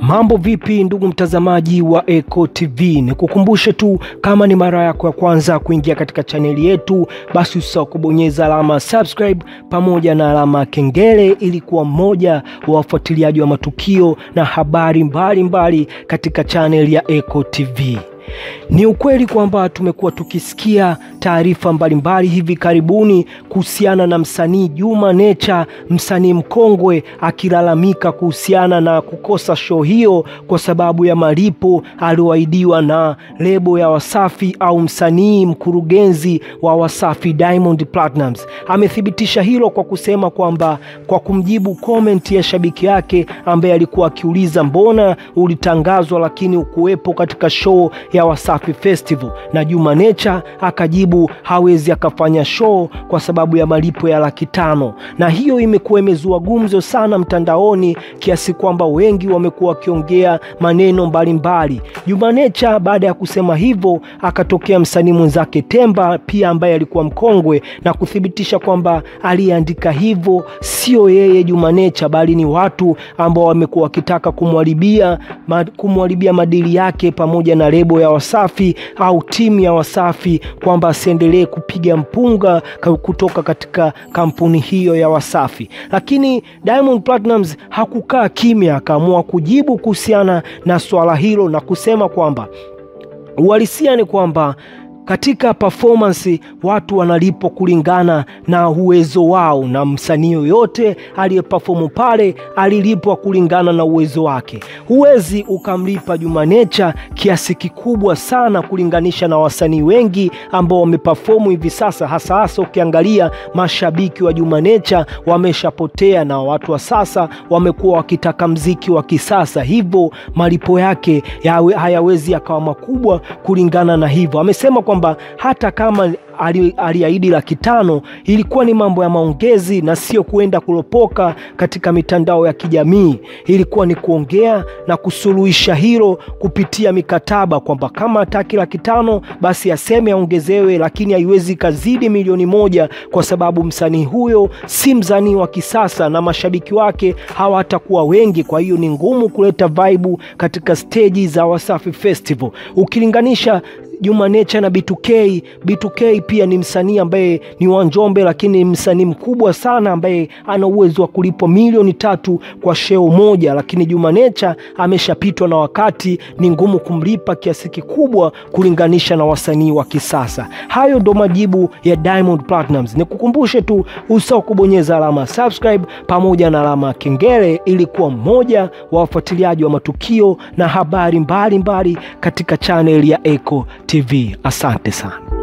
Mambo vipi ndugu mtazamaji wa Eko TV? Nikukumbushe tu, kama ni mara yako ya kwanza kuingia katika chaneli yetu, basi usisahau kubonyeza alama subscribe pamoja na alama kengele ili kuwa mmoja wa wafuatiliaji wa matukio na habari mbalimbali katika chaneli ya Eko TV. Ni ukweli kwamba tumekuwa tukisikia taarifa mbalimbali hivi karibuni kuhusiana na msanii Juma Nature, msanii mkongwe, akilalamika kuhusiana na kukosa show hiyo kwa sababu ya malipo aliyoahidiwa na lebo ya Wasafi au msanii mkurugenzi wa Wasafi PLATNUMZ. Amethibitisha hilo kwa kusema kwamba, kwa kumjibu comment ya shabiki yake ambaye alikuwa akiuliza mbona ulitangazwa lakini ukuwepo katika show ya WASAFI Festival, na Juma Nature akajibu hawezi akafanya show kwa sababu ya malipo ya laki. Na hiyo imekuwa imezua gumzo sana mtandaoni kiasi kwamba wengi wamekuwa wakiongea maneno mbalimbali. Juma Nature baada ya kusema hivyo, akatokea msanii mwenzake Temba pia ambaye alikuwa mkongwe na kuthibitisha kwamba aliandika hivyo sio yeye Juma Nature, bali ni watu ambao wamekuwa wakitaka kumharibia madili yake pamoja na lebo ya Wasafi au timu ya Wasafi, kwamba asiendelee kupiga mpunga kutoka katika kampuni hiyo ya Wasafi. Lakini PLATNUMZ hakukaa kimya, akaamua kujibu kuhusiana na swala hilo na kusema kwamba uhalisia ni kwamba katika performance watu wanalipwa kulingana na uwezo wao, na msanii yoyote aliyeperform pale alilipwa kulingana na uwezo wake. Huwezi ukamlipa Juma Nature kiasi kikubwa sana kulinganisha na wasanii wengi ambao wameperform hivi sasa, hasa ukiangalia mashabiki wa Juma Nature wameshapotea na watu wa sasa wamekuwa wakitaka mziki wa kisasa, hivyo malipo yake hayawezi yakawa makubwa kulingana na hivyo. Amesema kwamba hata kama aliahidi laki, ilikuwa ni mambo ya maongezi na sio kuenda kulopoka katika mitandao ya kijamii. Ilikuwa ni kuongea na kusuluhisha hilo kupitia mikataba, kwamba kama hataki laki basi aseme aongezewe, lakini haiwezi kazidi milioni 1 kwa sababu msanii huyo si msanii wa kisasa na mashabiki wake hawatakuwa wengi. Kwa hiyo ni ngumu kuleta vibe katika stage za WASAFI Festival. Ukilinganisha Juma Nature na B2K pia ni msanii ambaye ni wa Njombe, lakini msanii mkubwa sana ambaye ana uwezo wa kulipwa milioni 3 kwa show moja, lakini Juma Nature ameshapitwa na wakati, ni ngumu kumlipa kiasi kikubwa kulinganisha na wasanii wa kisasa. Hayo ndo majibu ya PLATNUMZ. Nikukumbushe tu, usahau kubonyeza alama subscribe pamoja na alama kengele ili kuwa mmoja wa wafuatiliaji wa matukio na habari mbalimbali katika channel ya Eko TV. Asante sana.